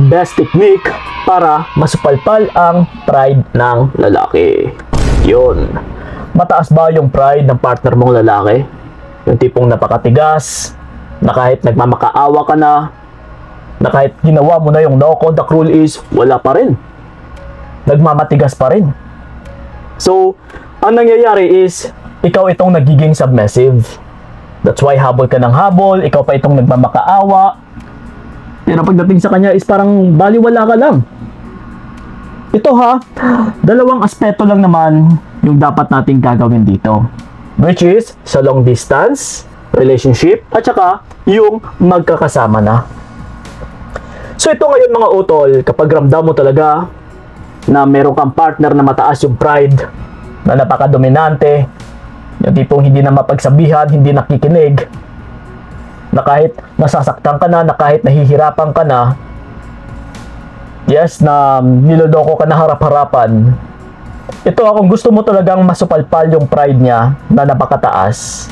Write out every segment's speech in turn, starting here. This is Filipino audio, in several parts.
best technique para masupalpal ang pride ng lalaki. Yun. Mataas ba yung pride ng partner mong lalaki? Yung tipong napakatigas, na kahit nagmamakaawa ka na kahit ginawa mo na yung no contact rule is wala pa rin. Nagmamatigas pa rin. So, ang nangyayari is ikaw itong nagiging submissive. That's why habol ka ng habol, ikaw pa itong nagmamakaawa. Pero pagdating sa kanya is parang baliwala ka lang. Ito ha, dalawang aspeto lang naman yung dapat nating gagawin dito. Which is sa long distance relationship at saka yung magkakasama na. So ito ngayon mga utol, kapag ramdam mo talaga na meron kang partner na mataas yung pride, na napaka-dominante, yung tipong hindi na mapagsabihan, hindi nakikinig, na kahit nasasaktan ka na kahit nahihirapan ka na, yes, na niloloko ka na harap-harapan, ito kung gusto mo talagang masupalpal yung pride niya na napakataas,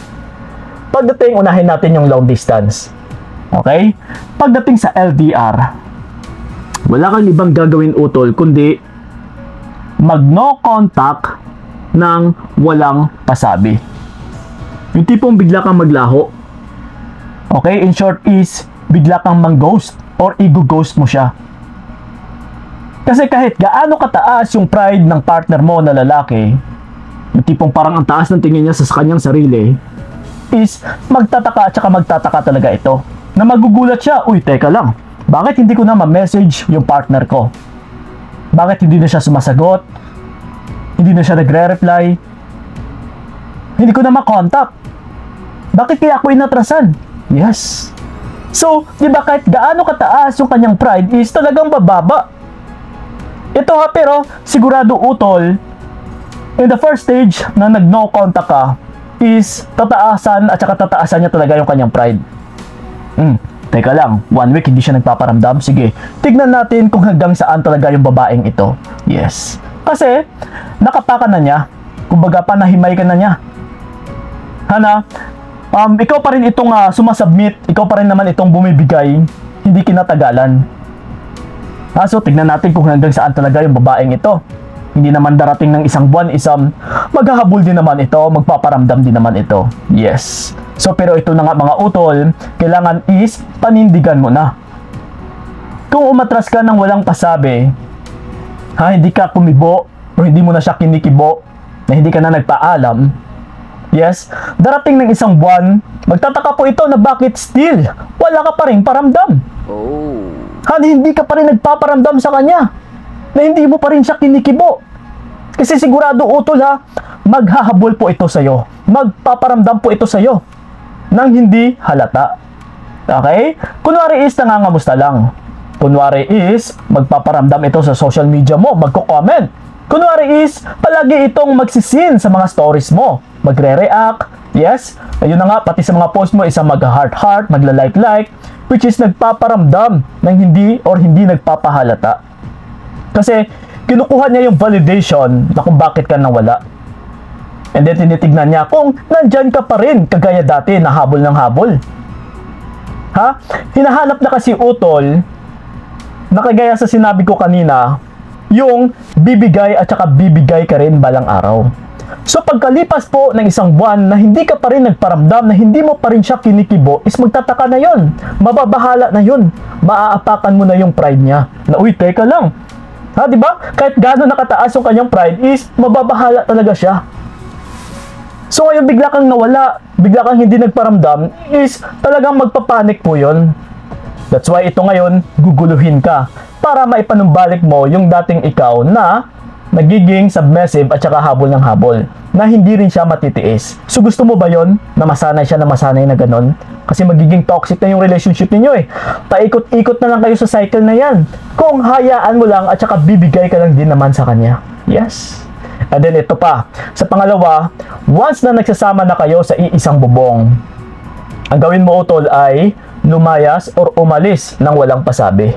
pagdating unahin natin yung long distance. Okay? Pagdating sa LDR, wala kang ibang gagawin utol kundi mag no contact ng walang pasabi. Yung tipong bigla kang maglaho. Okay? In short is bigla kang mang-ghost or i-ghost mo siya. Kasi kahit gaano kataas yung pride ng partner mo na lalaki, yung tipong parang ang taas ng tingin niya sa kanyang sarili, is magtataka at saka magtataka talaga ito. Na magugulat siya, uy, teka lang, bakit hindi ko na ma-message yung partner ko? Bakit hindi na siya sumasagot? Hindi na siya nagre-reply? Hindi ko na ma-contact? Bakit kaya ako inatrasan? Yes. So, di ba kahit gaano kataas yung kanyang pride is talagang bababa. Ito ha, pero sigurado utol, in the first stage na nag-no contact ka, is tataasan at saka tataasan niya talaga yung kanyang pride. Teka lang, 1 week hindi siya nagpaparamdam. Sige, tignan natin kung hanggang saan talaga yung babaeng ito. Yes. Kasi, nakapakan na niya. Kumbaga, panahimay ka na niya. Hana, ikaw pa rin itong sumasubmit, ikaw pa rin naman itong bumibigay, hindi kinatagalan. So, tignan natin kung hanggang saan talaga yung babaeng ito. Hindi naman darating ng isang buwan, maghahabol din naman ito, magpaparamdam din naman ito. Yes. So, pero ito na nga mga utol, kailangan is panindigan mo na. Kung umatras ka ng walang pasabi, hindi ka kumibo, o hindi mo na siya kinikibo, na hindi ka na nagpaalam, yes, darating ng isang buwan, magtataka po ito na bakit still, wala ka pa rin paramdam. Hindi ka pa rin nagpaparamdam sa kanya, na hindi mo pa rin siya kinikibo. Kasi sigurado utol maghahabol po ito sa'yo. Magpaparamdam po ito sa'yo nang hindi halata. Okay? Kunwari is nangangamusta lang. Kunwari is magpaparamdam ito sa social media mo, magko-comment. Kunwari is palagi itong magsisin sa mga stories mo. Magre-react. Yes? Ayun na nga, pati sa mga post mo isang mag-heart-heart, magla-like-like, which is nagpaparamdam ng hindi or hindi nagpapahalata. Kasi kinukuha niya yung validation na kung bakit ka nawala. And then tinitignan niya kung nandyan ka pa rin kagaya dati na habol ng habol. Hinahanap na kasi utol na kagaya sa sinabi ko kanina, yung bibigay at saka bibigay ka rin balang araw. So pagkalipas po ng isang buwan na hindi ka pa rin nagparamdam, na hindi mo pa rin siya kinikibo, is magtataka na yun. Mababahala na yun. Maaapakan mo na yung pride niya. Na uy, teka lang. Di ba? Kahit gaano nakataas yung kanyang pride is mababahala talaga siya. So ngayon bigla kang nawala, bigla kang hindi nagparamdam, is talagang magpapanik po yun. That's why ito ngayon, guguluhin ka para maipanumbalik mo yung dating ikaw na nagiging submissive at saka habol ng habol, na hindi rin siya matitiis. So gusto mo ba yon na masanay siya na masanay na ganon? Kasi magiging toxic na yung relationship ninyo eh. Paikot-ikot na lang kayo sa cycle na yan. Kung hayaan mo lang at saka bibigay ka lang din naman sa kanya. Yes. And then ito pa. Sa pangalawa, once na nagsasama na kayo sa iisang bubong, ang gawin mo utol ay lumayas or umalis ng walang pasabi.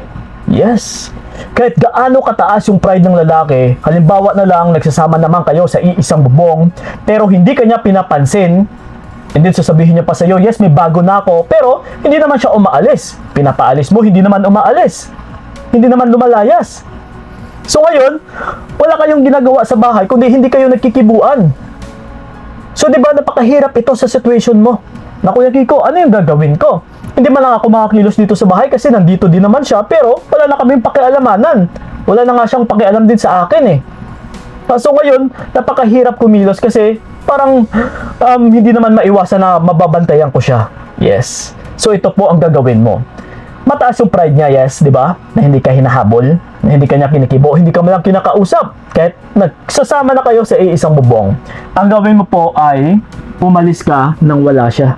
Yes. Kahit gaano kataas yung pride ng lalaki, halimbawa na lang nagsasama naman kayo sa iisang bubong, pero hindi kanya pinapansin, and then sasabihin niya pa sa iyo, yes, may bago na ako, pero hindi naman siya umaalis. Pinapaalis mo, hindi naman umaalis. hindi naman lumalayas. So ngayon, wala kayong ginagawa sa bahay kundi hindi kayo nagkikibuan. So di ba napakahirap ito sa situation mo? Na Kuya Kiko, ano yung gagawin ko? Hindi man lang ako makakilos dito sa bahay kasi nandito din naman siya, pero wala na kaming pakialamanan. Wala na nga siyang pakialam din sa akin eh. So ngayon, napakahirap kumilos kasi parang hindi naman maiwasan na mababantayan ko siya. Yes. So ito po ang gagawin mo. Mataas yung pride niya, yes, di ba? Na hindi ka hinahabol, na hindi ka niya kinikibo, hindi ka malang kinakausap. Kahit nagsasama na kayo sa isang bubong. Ang gawin mo po ay umalis ka nang wala siya.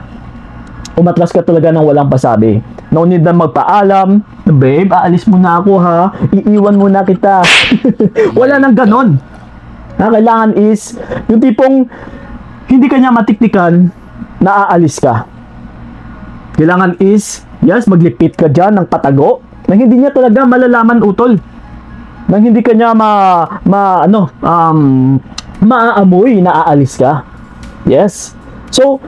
Umatras ka talaga nang walang pasabi. No need na magpaalam. Babe, aalis muna ako ha. Iiwan muna kita. Wala nang ganon. Kailangan is, yung tipong hindi ka niya matiktikan, na aalis ka. Kailangan is, yes, maglipit ka dyan ng patago, na hindi niya talaga malalaman utol. Nang hindi ka niya maaamoy na aalis ka. Yes. So,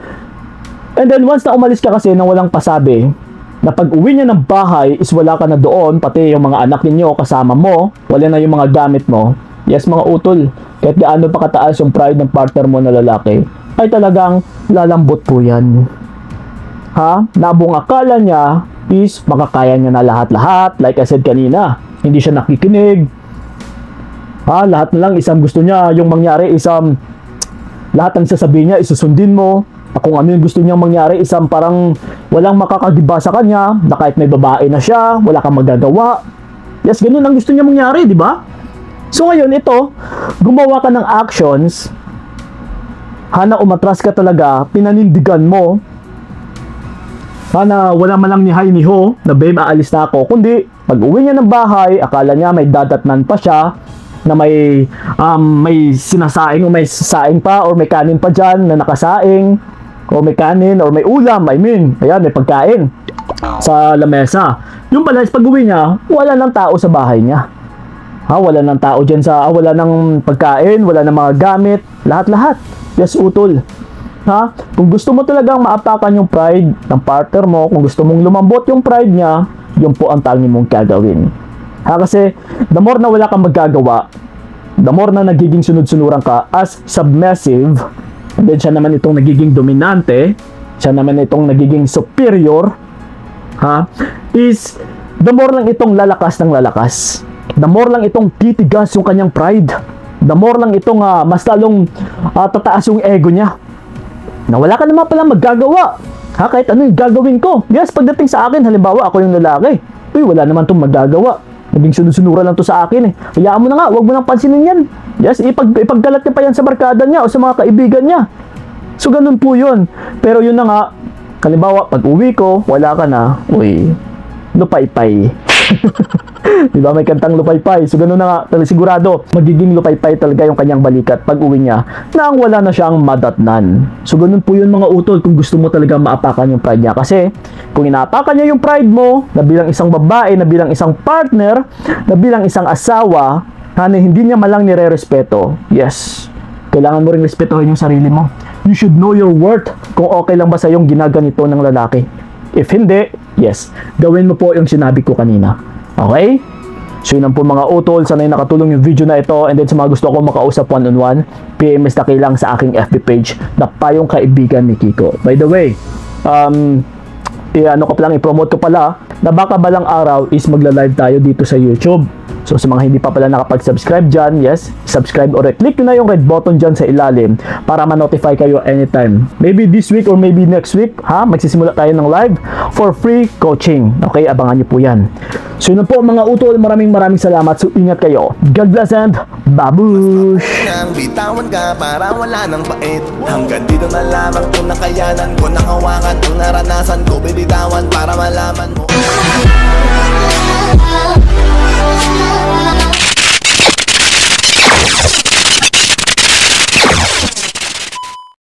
and then once na umalis ka kasi nang walang pasabi, na pag uwi niya ng bahay is wala ka na doon, pati yung mga anak ninyo kasama mo, wala na yung mga gamit mo. Yes, mga utol, kahit gaano pa kataas yung pride ng partner mo na lalaki, ay talagang lalambot po yan. Ha? Nabong akala niya is makakaya niya na lahat-lahat. Like I said kanina, hindi siya nakikinig. Ha? Lahat na lang isang gusto niya, yung mangyari isang lahat ng sasabihin niya isusundin mo. Kung ano yung gusto niyang mangyari, isang parang walang makakagiba sa kanya, na kahit may babae na siya, wala kang magagawa. Yes, ganun ang gusto niya mangyari, di ba? So ngayon, ito, gumawa ka ng actions, hana umatras ka talaga, pinanindigan mo, hana wala man lang ni hi ni ho, na babe, aalis na ako, kundi, pag uwi niya ng bahay, akala niya may dadatnan pa siya, na may sinasaing o may sasaing pa or may kanin pa dyan na nakasaing o may kanin or may ulam, ayan, may pagkain sa lamesa. Yung pala, pag uwi niya, wala nang tao sa bahay niya. Wala nang tao dyan wala nang pagkain, wala nang mga gamit, lahat-lahat. Yes, utol. Kung gusto mo talagang maapakan yung pride ng partner mo, kung gusto mong lumambot yung pride niya, yun po ang tanging mong gagawin. Kasi the more na wala kang magagawa, the more na nagiging sunod-sunuran ka as submissive, and then siya naman itong nagiging dominante, siya naman itong nagiging superior, is the more lang itong lalakas ng lalakas. The more lang itong titigas yung kanyang pride. The more lang itong mas lalong tataas yung ego niya. Na wala ka naman palang magagawa. Kahit ano yung gagawin ko. Yes, pagdating sa akin, halimbawa ako yung lalaki. Wala naman itong magagawa. Naging sunod-sunuran lang to sa akin eh. Hayaan mo na nga, huwag mo nang pansinin yan. Yes, ipaggalat niya pa yan sa barkada niya o sa mga kaibigan niya. So, ganun po yun. Pero yun na nga, halimbawa, pag uwi ko, wala ka na, lupay-pay. Diba, may kantang lupay-pay. So, ganun na nga, talagang sigurado, magiging lupay-pay talaga yung kanyang balikat pag uwi niya nang wala na siyang madatnan. So, ganun po yun mga utol kung gusto mo talaga maapakan yung pride niya. Kasi, kung inaapakan niya yung pride mo, na bilang isang babae, na bilang isang partner, na bilang isang asawa, na hindi niya malang nire-respeto, yes, kailangan mo ring respetuhin yung sarili mo. You should know your worth kung okay lang ba sa yung ginaganito ng lalaki. If hindi, yes, gawin mo po yung sinabi ko kanina. Okay? So yun po mga utol, sana'y nakatulong yung video na ito, and then sa mga gusto ko makausap one-on-one, PMS na kayo lang sa aking FB page na Payong Kaibigan ni Kiko. By the way, i-promote ko pala na baka balang araw is magla-live tayo dito sa YouTube. So sa mga hindi pa pala nakapag-subscribe dyan, yes, subscribe or click nyo na yung red button dyan sa ilalim para ma-notify kayo anytime. Maybe this week or maybe next week, magsisimula tayo ng live for free coaching. Okay, abangan nyo po yan. So yun po mga utol, maraming salamat. So ingat kayo. God bless and babush! Bitawan ka para wala nang bait. Hanggang dito na lamang kung nakayanan ko, nakawakan ang naranasan ko. Bibitawan para malaman mo.